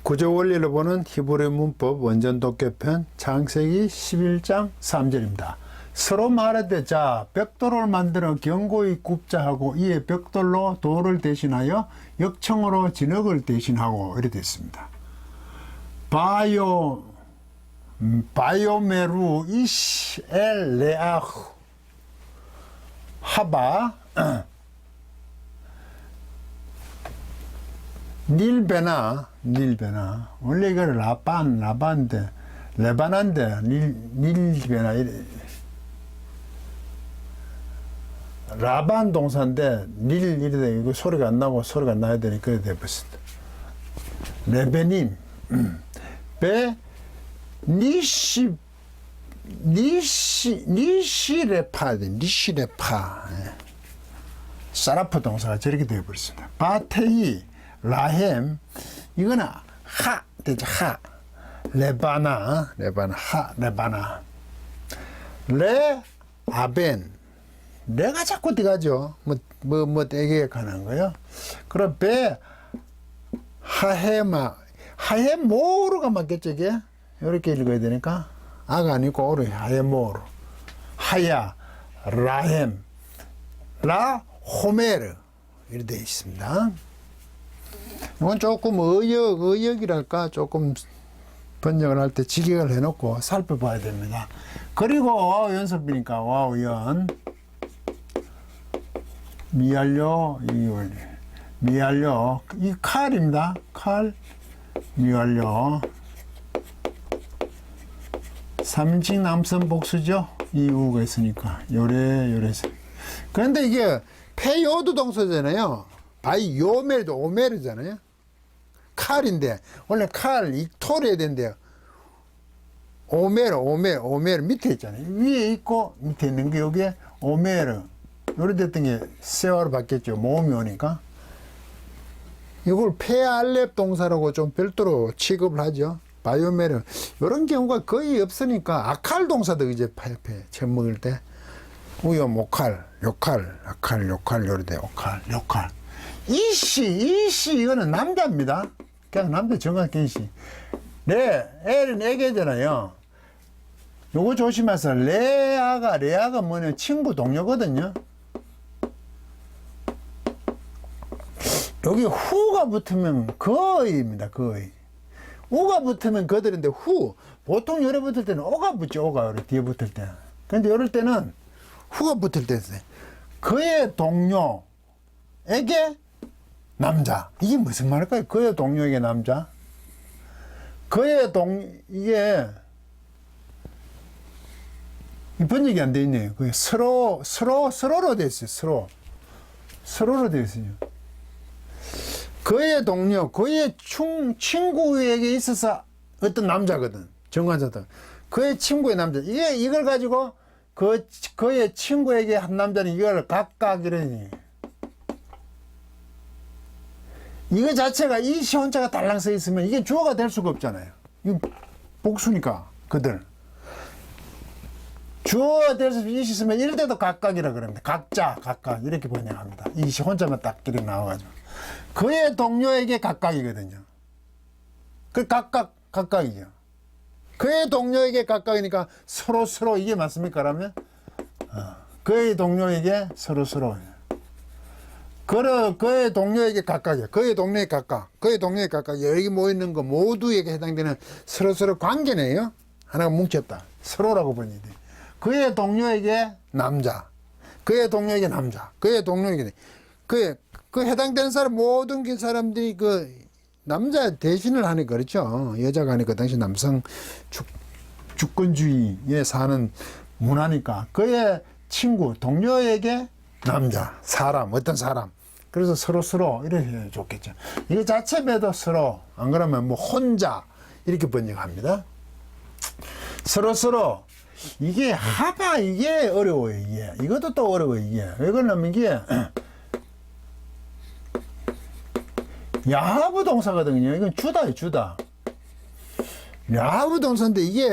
구조 원리를 보는 히브리 문법 원전 독교편 창세기 11장 3절입니다. 서로 말하되 자 벽돌을 만들어 견고히 굽자하고 이에 벽돌로 돌을 대신하여 역청으로 진흙을 대신하고 이렇게 됐습니다. 바요메루 이시 엘 레아흐 하바 닐베나 원래 이거 라반데 레바난데 닐베나 라반 동사인데 이래 이거 소리가 안 나고 소리가 나야 되니까 그래 돼버렸습니다. 레베님 베 니시레파 사라프 동사가 저렇게 되어버렸습니다. 바테이 라헴 이거는 하 되죠. 하 레바나 하 레바나 레 아벤 내가 자꾸 들어가죠. 뭐 되게 가는 거요. 그럼 배 하헤모르가 맞겠죠 이게. 이렇게 읽어야 되니까 아가 아니고 오르 하헤모르 하야 라헴 라 호메르 이렇게 되어 있습니다. 이건 조금 의역이랄까 조금 번역을 할 때 직역을 해놓고 살펴봐야 됩니다. 그리고 연습이니까 와우연 미완료 이 칼입니다. 칼 미완료 3인칭 남성 복수죠. 이유가 있으니까 요래서 그런데 이게 페요드 동사잖아요. 바이요메르도 오메르잖아요. 칼인데 원래 칼 이토리해야 된대요. 오메르 밑에 있잖아요. 위에 있고 밑에 있는 게 여기에 오메르 요래 됐던 게 세화로 바뀌었죠. 모음이 오니까 이걸 페알렙 동사라고 좀 별도로 취급을 하죠. 바이오메르 이런 경우가 거의 없으니까 아칼 동사도 이제 팔패 처음 먹을 때 우여 모칼 요칼 요래 돼. 요칼 이씨 이거는 남자입니다. 그냥 남자 정확히 이씨. 애는 4개잖아요. 요거 조심하세요. 레아가 뭐냐 친구 동료거든요. 여기 후가 붙으면 거의입니다. 거의. 우가 붙으면 거들인데 후 보통 열에 붙을 때는 오가 붙죠. 오가 뒤에 붙을 때. 근데 이럴 때는 후가 붙을 때 있어요. 그의 동료에게 남자. 이게 무슨 말일까요? 그의 동료에게 남자. 이게 번역이 안 돼 있네요. 그게 서로로 돼 있어요. 서로로 돼 있어요. 그의 동료, 그의 친구에게 있어서 어떤 남자거든. 정관사다. 그의 친구의 남자. 이걸 가지고 그의 친구에게 한 남자는 이걸 각각 이러니. 이거 자체가 이 시혼자가 달랑 써 있으면 이게 주어가 될 수가 없잖아요. 이거 복수니까, 그들. 주어가 될 수 있으면 이럴 때도 각각이라 그럽니다. 각각. 이렇게 번역합니다. 이 시혼자만 딱 이렇게 나와가지고. 그의 동료에게 각각이거든요. 그 각각이죠. 그의 동료에게 각각이니까 서로 이게 맞습니까? 그러면 그의 동료에게 서로 그의 동료에게 각각이야. 그의 동료에게 각각 여기 모이는 거 모두에게 해당되는 서로 관계네요. 하나가 뭉쳤다. 서로라고 번역이 돼. 그의 동료에게 남자. 그의 동료에게 그 해당되는 사람 모든 그 사람들이 그 남자 대신을 하니까 그렇죠. 여자가 하니까 당시 남성 주권주의에 사는 문화니까 그의 친구 동료에게 남자 어떤 사람 그래서 서로 이렇게 좋겠죠. 이거 자체에도 서로 안 그러면 뭐 혼자 이렇게 번역합니다. 서로 이게 이게 어려워요. 이것도 또 어려워요. 왜 그러냐면 이게 야하부 동사거든요. 이건 주다. 야하부 동사인데 이게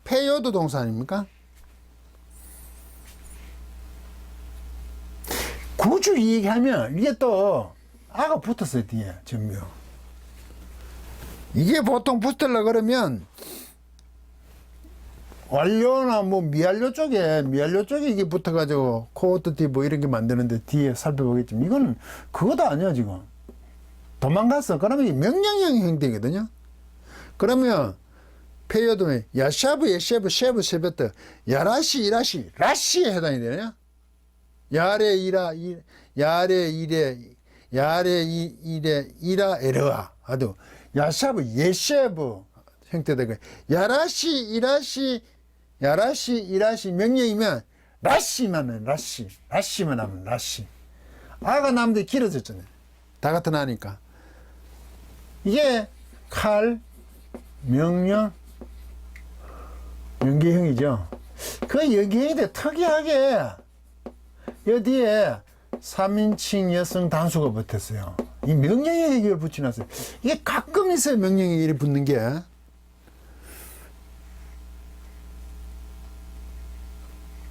페요드 동사 아닙니까? 굳이 얘기하면 이게 또 아가 붙었어요. 뒤에 전묘. 이게 보통 붙으려 그러면 완료나 뭐 미완료 쪽에 이게 붙어가지고 코어트 뭐 이런 게 만드는데 뒤에 살펴보겠지만 이건 그것도 아니야 지금. 도망갔어. 그러면 이게 명령형 형태거든요. 그러면 페이어도 야샤브 예셰브 셰브 셰베트 야라시 이라시 라시에 해당이 되냐? 야레 이라 야레 이레 야레 이레 이라 에르아 아도 야샤브 예셰브 형태되고 야라시 이라시 야라시 이라시 명령이면 라시만 하면 라시만 하면 라시. 아가 남들 길어졌잖아요. 다 같은 아니까. 이게 칼 명령 연계형이죠. 그 연계형인데 특이하게 여기에 3인칭 여성 단수가 붙었어요. 이 명령형 얘기를 붙여놨어요. 이게 가끔 있어요. 명령형 얘기를 붙는 게.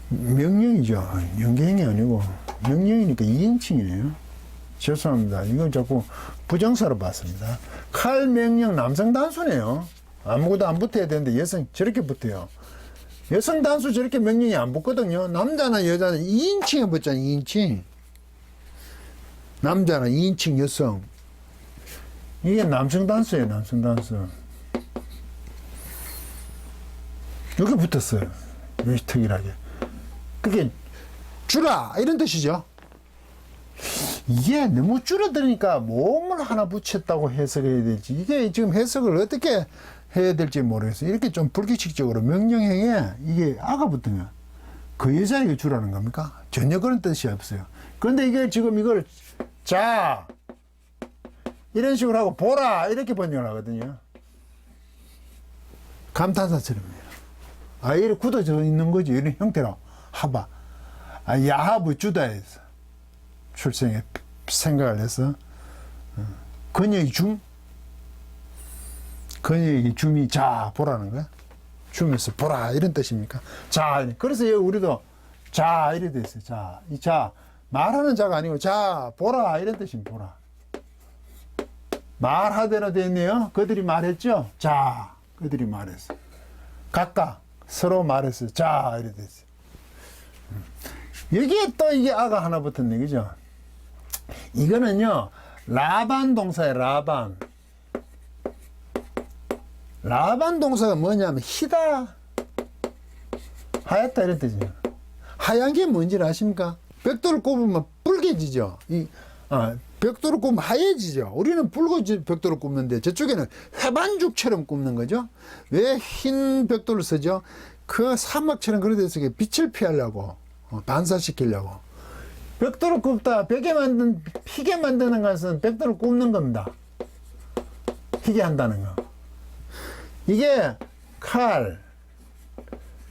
명령이죠. 연계형이 아니고 명령이니까 2인칭이네요. 죄송합니다. 이건 자꾸 부정사로 봤습니다. 칼 명령 남성 단수네요. 아무것도 안 붙어야 되는데 여성 저렇게 붙어요. 여성 단수 저렇게 명령이 안 붙거든요. 남자나 여자는 2인칭에 붙잖아요. 2인칭. 남자나 2인칭 여성. 이게 남성 단수예요. 남성 단수. 여기 붙었어요. 여기 특이하게. 그게 주라 이런 뜻이죠. 이게 너무 줄어드니까 몸을 하나 붙였다고 해석해야 될지 이게 지금 해석을 어떻게 해야 될지 모르겠어요. 이렇게 좀 불규칙적으로 명령형에 이게 아가 붙으면 그 여자에게 주라는 겁니까? 전혀 그런 뜻이 없어요. 그런데 이게 지금 이걸 자 이런 식으로 하고 보라 이렇게 번역을 하거든요. 감탄사처럼요. 이렇게 굳어져 있는 거지. 이런 형태로 하바 야하부 주다에서 출생에 생각을 해서 그녀의 그녀의 줌이 자 보라는 거야. 줌에서 보라 이런 뜻입니까? 자 그래서 우리도 자 이래 됐어요. 자 이 자 말하는 자가 아니고 자 보라 이런 뜻입니다. 보라 말하대로 됐네요. 그들이 말했죠. 자 그들이 말했어. 각각 서로 말했어요. 자 이래 됐어요. 여기에 또 이게 아가 하나 붙었네. 그죠? 이거는요, 라반 동사예요, 라반. 라반 동사가 뭐냐면, 희다, 하얗다, 이런 뜻이에요. 하얀 게 뭔지 아십니까? 벽돌을 꼽으면 붉게지죠. 벽돌을 꼽으면 하얘지죠. 우리는 붉은 벽돌을 꼽는데, 저쪽에는 회반죽처럼 꼽는 거죠. 왜 흰 벽돌을 쓰죠? 그 사막처럼 그런 데서 빛을 피하려고, 반사시키려고. 벽돌을 굽다, 희게 만드는 것은 벽돌을 굽는 겁니다. 희게 한다는 거. 이게 칼,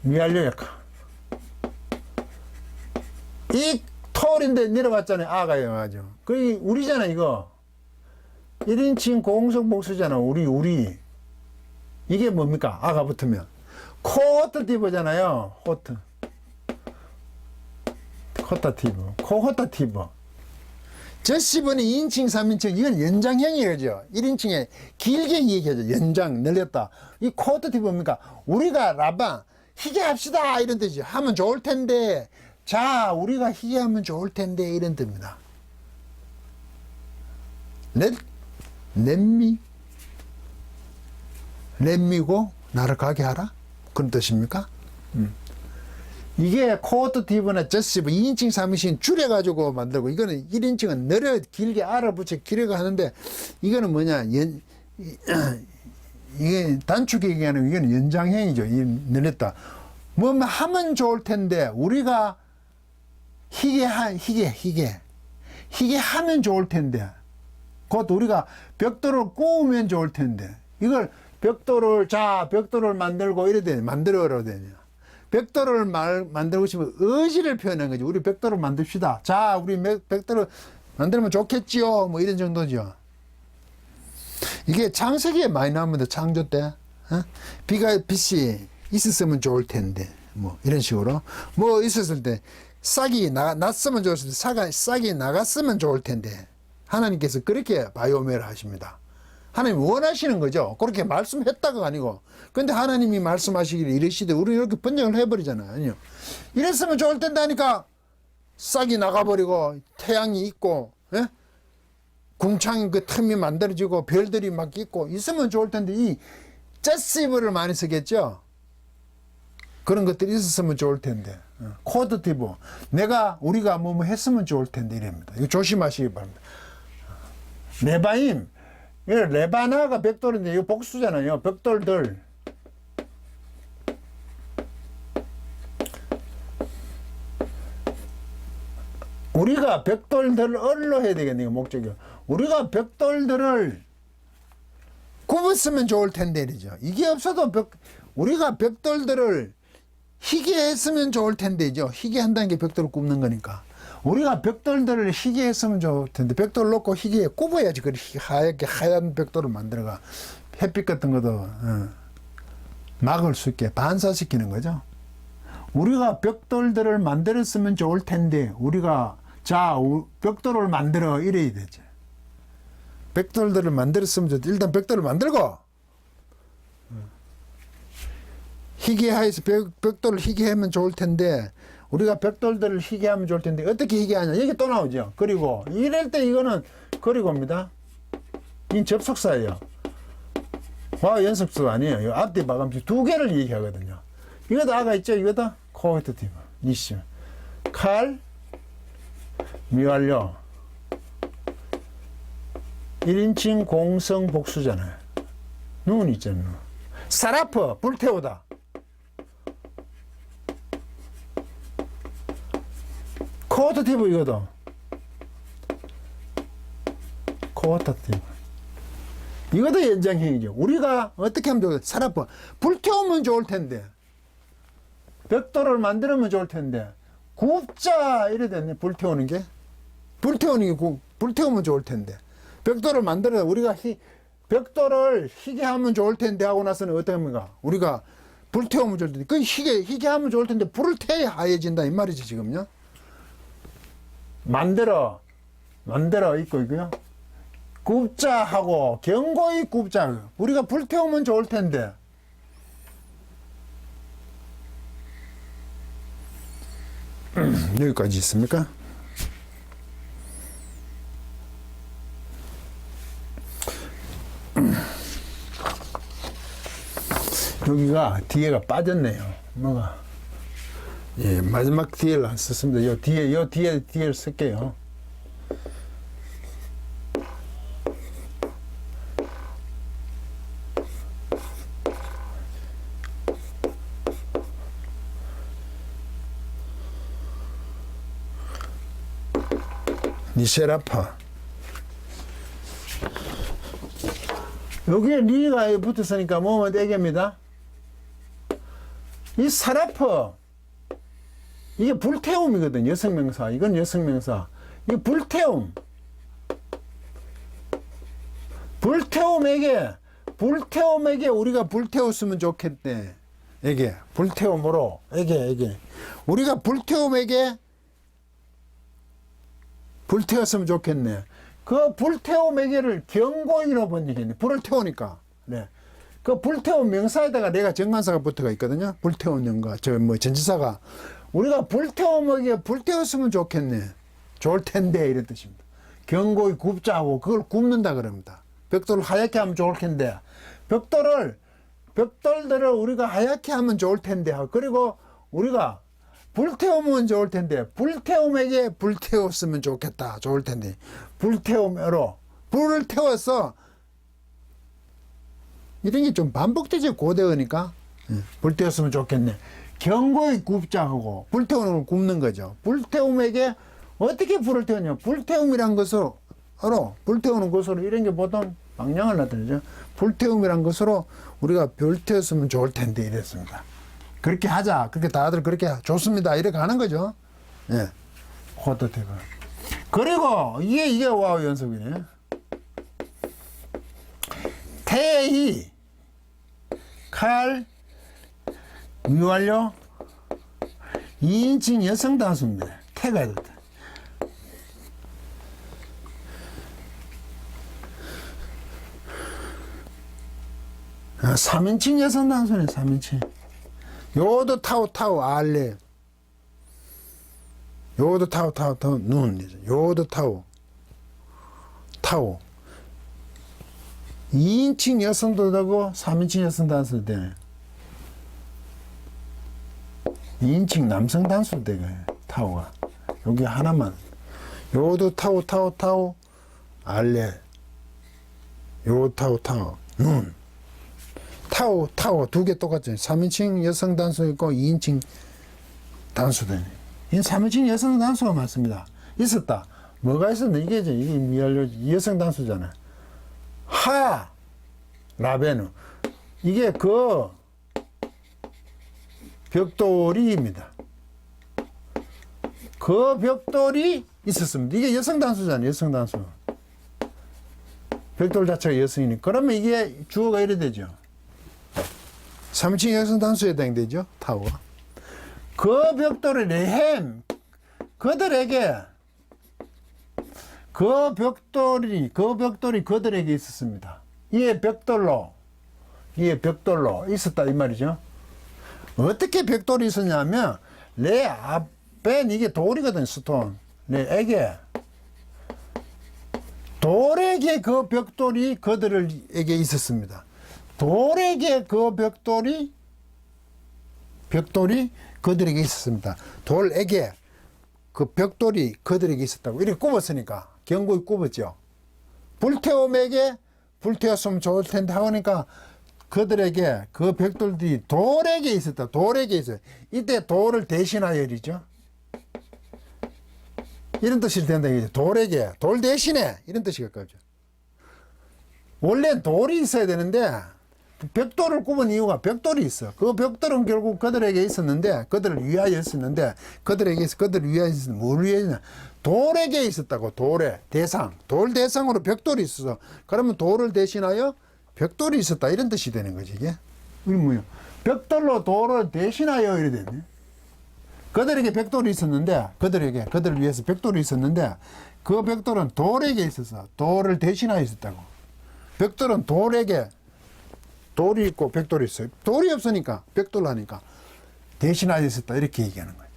미완료의 칼. 이 톨인데 내려봤잖아요. 아가 영화죠. 그 우리잖아, 이거. 1인칭 공성 복수잖아, 우리. 이게 뭡니까? 아가 붙으면. 코호트 티브잖아요. 코호타티브. 저 10번이 2인칭, 3인칭, 이건 연장형이죠. 1인칭에 길게 얘기하죠. 연장, 늘렸다. 이 코호타티브 뭡니까? 우리가 라방, 희게 합시다. 이런 뜻이죠. 하면 좋을 텐데. 자, 우리가 희게 하면 좋을 텐데. 이런 뜻입니다. 렛미고, 나를 가게 하라? 그런 뜻입니까? 이게 코호타티브나 저시브 2인칭 3인칭 줄여가지고 만들고 이거는 1인칭은 늘려 길게 알아붙여 길게 하는데 이거는 뭐냐 이게 단축 얘기하는 이거는 연장형이죠. 늘렸다. 뭐 하면 좋을 텐데 우리가 희게 하면 좋을 텐데 곧 우리가 벽돌을 꼬우면 좋을 텐데 이걸 벽돌을 만들고 이래 되냐 만들어라 되냐. 벽돌을 만들고 싶으면 의지를 표현한 거지. 우리 벽돌을 만듭시다. 자, 우리 벽돌을 만들면 좋겠지요. 뭐 이런 정도죠. 이게 창세기에 많이 나옵니다. 창조 때. 빛이 있었으면 좋을 텐데. 뭐 이런 식으로. 뭐 있었을 때 싹이 났으면 좋을 텐데 싹이 나갔으면 좋을 텐데. 하나님께서 그렇게 바이오메를 하십니다. 하나님 원하시는 거죠. 그렇게 말씀했다가 아니고. 근데 하나님이 말씀하시기를 이러시되 우리는 이렇게 번역을 해버리잖아요. 아니요. 이랬으면 좋을 텐데 하니까 싹이 나가버리고 태양이 있고, 예? 궁창이 그 틈이 만들어지고 별들이 막 있고 있으면 좋을 텐데 이 제시브를 많이 쓰겠죠. 그런 것들이 있었으면 좋을 텐데. 코드티브. 우리가 뭐 했으면 좋을 텐데 이랍니다. 이거 조심하시기 바랍니다. 레바임. 레바나가 벽돌인데 이거 복수잖아요. 벽돌들. 우리가 벽돌들을로 해야 되겠네요. 목적이. 우리가 벽돌들을 굽었으면 좋을 텐데 이죠. 이게 없어도 우리가 벽돌들을 희게 했으면 좋을 텐데죠. 희게 한다는 게 벽돌을 굽는 거니까. 우리가 벽돌들을 희게 했으면 좋을 텐데 벽돌을 놓고 희게 굽어야지. 그 하얗게 하얀 벽돌을 만들어가 햇빛 같은 것도 막을 수 있게 반사시키는 거죠. 우리가 벽돌들을 만들었으면 좋을 텐데 우리가 벽돌을 만들어 이래야 되죠. 벽돌들을 만들었으면 좋을 텐데 일단 벽돌을 만들고 희귀하여서 벽돌을 희귀하면 좋을 텐데 우리가 벽돌들을 희귀하면 좋을 텐데 어떻게 희귀하냐 여기 또 나오죠. 그리고 이럴 때 이거는 그리고입니다. 이 접속사예요. 와 연습수 아니에요. 앞뒤 마감수 두 개를 얘기하거든요. 이거도 아까 있죠. 이거도 코어티브 이슈 칼 미완료 1인칭 공성 복수잖아요. 눈 있잖아요. 사라프 불태우다. 코어티브 이거도 코어티브 이것도 연장형이죠. 우리가 어떻게 하면 좋을까? 사라프 불태우면 좋을 텐데 벽돌을 만들면 좋을 텐데 굽자 이래 됐네. 불태우는 게 불태우면 좋을 텐데 벽돌을 만들어 우리가 벽돌을 희게 하면 좋을 텐데 하고 나서는 어떻게 합니까? 우리가 불태우면 좋을 텐데 그 희게 하면 좋을 텐데 불을 태야 하얘진다 이 말이지 지금요. 만들어 있고 있고요. 굽자 하고 경고히 굽자. 우리가 불태우면 좋을 텐데 여기까지 있습니까? 여기가 뒤에가 빠졌네요. 뭐가? 예, 마지막 뒤에를 안 썼습니다. 요 뒤에를 쓸게요. 니세라파. 여기에 리가 붙었으니까 뭐면 되겠습니다. 이 사라프 이게 불태움이거든. 여성명사. 이건 여성명사. 이게 불태움에게 우리가 불태웠으면 좋겠대. 에게 불태움으로 에게 우리가 불태움에게 불태웠으면 좋겠네. 그 불태움에게를 경고히로 번역했네. 불을 태우니까. 네. 그 불태운 명사에다가 내가 정관사가 붙어가 있거든요. 불태운 명가, 전치사가. 우리가 불태움에게 불태웠으면 좋겠네. 좋을 텐데, 이런 뜻입니다. 경고히 굽자고 그걸 굽는다 그럽니다. 벽돌을 하얗게 하면 좋을 텐데. 벽돌들을 우리가 하얗게 하면 좋을 텐데. 그리고 우리가 불태우면 좋을 텐데. 불태움에게 불태웠으면 좋겠다. 좋을 텐데. 불태움으로. 불을 태워서 이런 게 좀 반복되죠. 고대어니까. 불태웠으면 좋겠네. 경고히 굽자하고 불태우는 걸 굽는 거죠. 불태움에게 어떻게 불을 태우냐. 불태움이란 것으로 불태우는 것으로 이런 게 보통 방향을 나타내죠. 불태움이란 것으로 우리가 불태웠으면 좋을 텐데 이랬습니다. 그렇게 하자. 그렇게 다들 그렇게 좋습니다. 이렇게 하는 거죠. 예. 코드티브. 그리고 이게 와우 연속이네. 태희 칼 미완료 2인칭 여성 단수입니다. 태가 해도 돼. 3인칭 여성 단수네, 3인칭. 요도 타오 알레. 요도 타오 눈. 요도 타오. 2인칭 여성도 되고 3인칭 여성 단수도 되네. 2인칭 남성 단수도 되고 타오가. 여기 하나만. 요도 타오 알레. 요 타오 눈. 타오 두 개 똑같죠. 3인칭 여성 단수 있고 2인칭 단수도 있네. 이 3인칭 여성 단수가 맞습니다. 있었다. 뭐가 있었나? 이게 미알려 여성 단수잖아. 하 라베누. 이게 그 벽돌이입니다. 그 벽돌이 있었습니다. 이게 여성 단수잖아요. 여성 단수. 벽돌 자체가 여성이니. 그러면 이게 주어가 이래 되죠. 3인칭 여성 단수에 해당되죠. 타오가. 그 벽돌이 레헴. 그들에게 그 벽돌이 그들에게 있었습니다. 이에 벽돌로 있었다 이 말이죠. 어떻게 벽돌이 있었냐면 레 앞엔 이게 돌이거든. 스톤. 레에게 돌에게 그 벽돌이 그들에게 있었습니다. 돌에게 그 벽돌이 그들에게 있었습니다. 돌에게 그 벽돌이 그들에게 있었다고. 이렇게 꼽았으니까 경고에 꼽았죠. 불태움에게 불태웠으면 좋을 텐데 하니까 그들에게 그 벽돌들이 돌에게 있었다. 돌에게 있어요. 이때 돌을 대신하여 이죠. 이런 뜻이 된다. 돌에게 돌 대신에 이런 뜻이 가까워져. 원래 돌이 있어야 되는데 벽돌을 꼽은 이유가 벽돌이 있어. 그 벽돌은 결국 그들에게 있었는데 그들을 위하여 있었는데 그들을 위하여 있었는데 뭘 위하여 돌에게 있었다고. 돌의 대상. 돌 대상으로 벽돌이 있어서 그러면 돌을 대신하여 벽돌이 있었다 이런 뜻이 되는 거지. 이게 뭐야? 벽돌로 돌을 대신하여 이래 되네. 그들에게 벽돌이 있었는데 그들을 위해서 벽돌이 있었는데 그 벽돌은 돌에게 있어서 돌을 대신하여 있었다고. 벽돌은 돌에게 돌이 있고 벽돌이 있어요. 돌이 없으니까 벽돌로 하니까 대신하여 있었다 이렇게 얘기하는 거예요.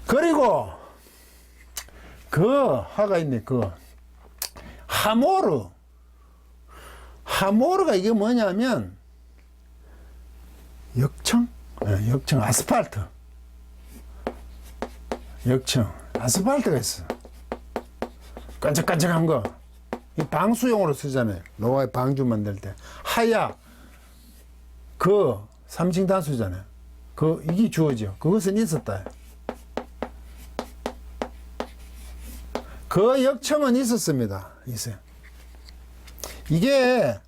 그리고 그 하가 있네. 그 하모르가 이게 뭐냐면 역청 아스팔트. 아스팔트가 있어. 깐적깐적한 거. 이 방수용으로 쓰잖아요. 노아의 방주 만들 때. 하야, 그, 3층 단수잖아요. 이게 주어죠. 그것은 있었다. 그 역청은 있었습니다. 있어요. 이게,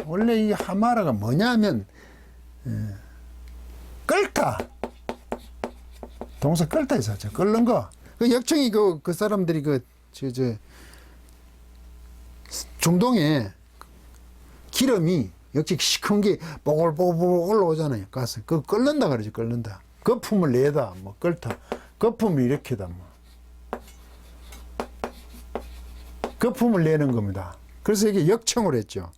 원래 이 하마르가 뭐냐면, 끓다. 동사 끓다 있었죠. 끓는 거. 그 역청이 그 사람들이 중동에 기름이 역시 시큰 게 보글보글 올라오잖아요. 가스. 그거 끓는다 그러지. 끓는다. 거품을 내다. 뭐 끓다. 거품을 일으키다. 뭐. 거품을 내는 겁니다. 그래서 이게 역청을 했죠.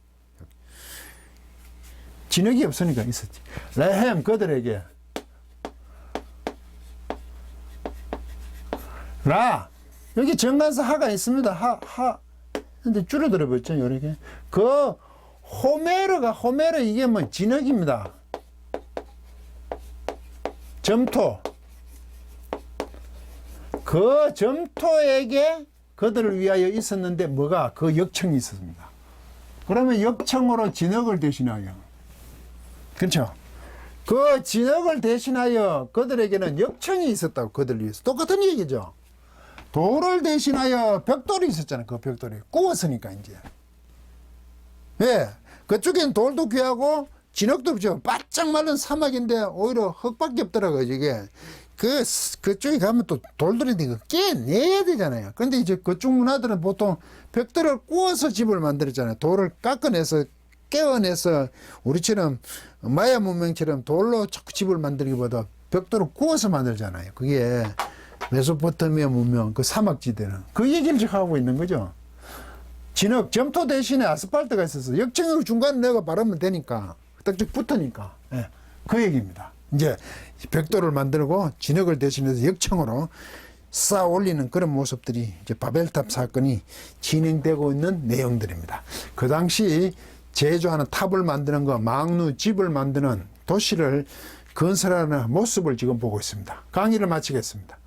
진흙이 없으니까 있었지. 레헴 그들에게 여기 정관사 하가 있습니다. 근데 줄여들어 봤죠, 요렇게. 그 호메르 이게 뭐 진흙입니다. 점토. 그 점토에게 그들을 위하여 있었는데 뭐가 그 역청이 있었습니다. 그러면 역청으로 진흙을 대신하여. 그렇죠? 그 진흙을 대신하여 그들에게는 역청이 있었다고. 그들을 위해서. 똑같은 얘기죠. 돌을 대신하여 벽돌이 있었잖아요. 그 벽돌이 구웠으니까 이제. 예, 그쪽엔 돌도 귀하고 진흙도 없죠. 바짝 마른 사막인데 오히려 흙밖에 없더라고요. 이게 그쪽에 가면 또 돌들이 깨내야 되잖아요. 그런데 이제 그쪽 문화들은 보통 벽돌을 구워서 집을 만들었잖아요. 돌을 깎아내서 깨어내서 우리처럼 마야 문명처럼 돌로 집을 만들기보다 벽돌을 구워서 만들잖아요. 그게 메소포타미아 문명, 그 사막지대는. 그 얘기를 지금 하고 있는 거죠. 진흙, 점토 대신에 아스팔트가 있어서 역청을 중간에 내가 바르면 되니까 딱딱 붙으니까 예, 그 얘기입니다. 이제 벽돌을 만들고 진흙을 대신해서 역청으로 쌓아 올리는 그런 모습들이 이제 바벨탑 사건이 진행되고 있는 내용들입니다. 그 당시 제조하는 탑을 만드는 거, 망루 집을 만드는 도시를 건설하는 모습을 지금 보고 있습니다. 강의를 마치겠습니다.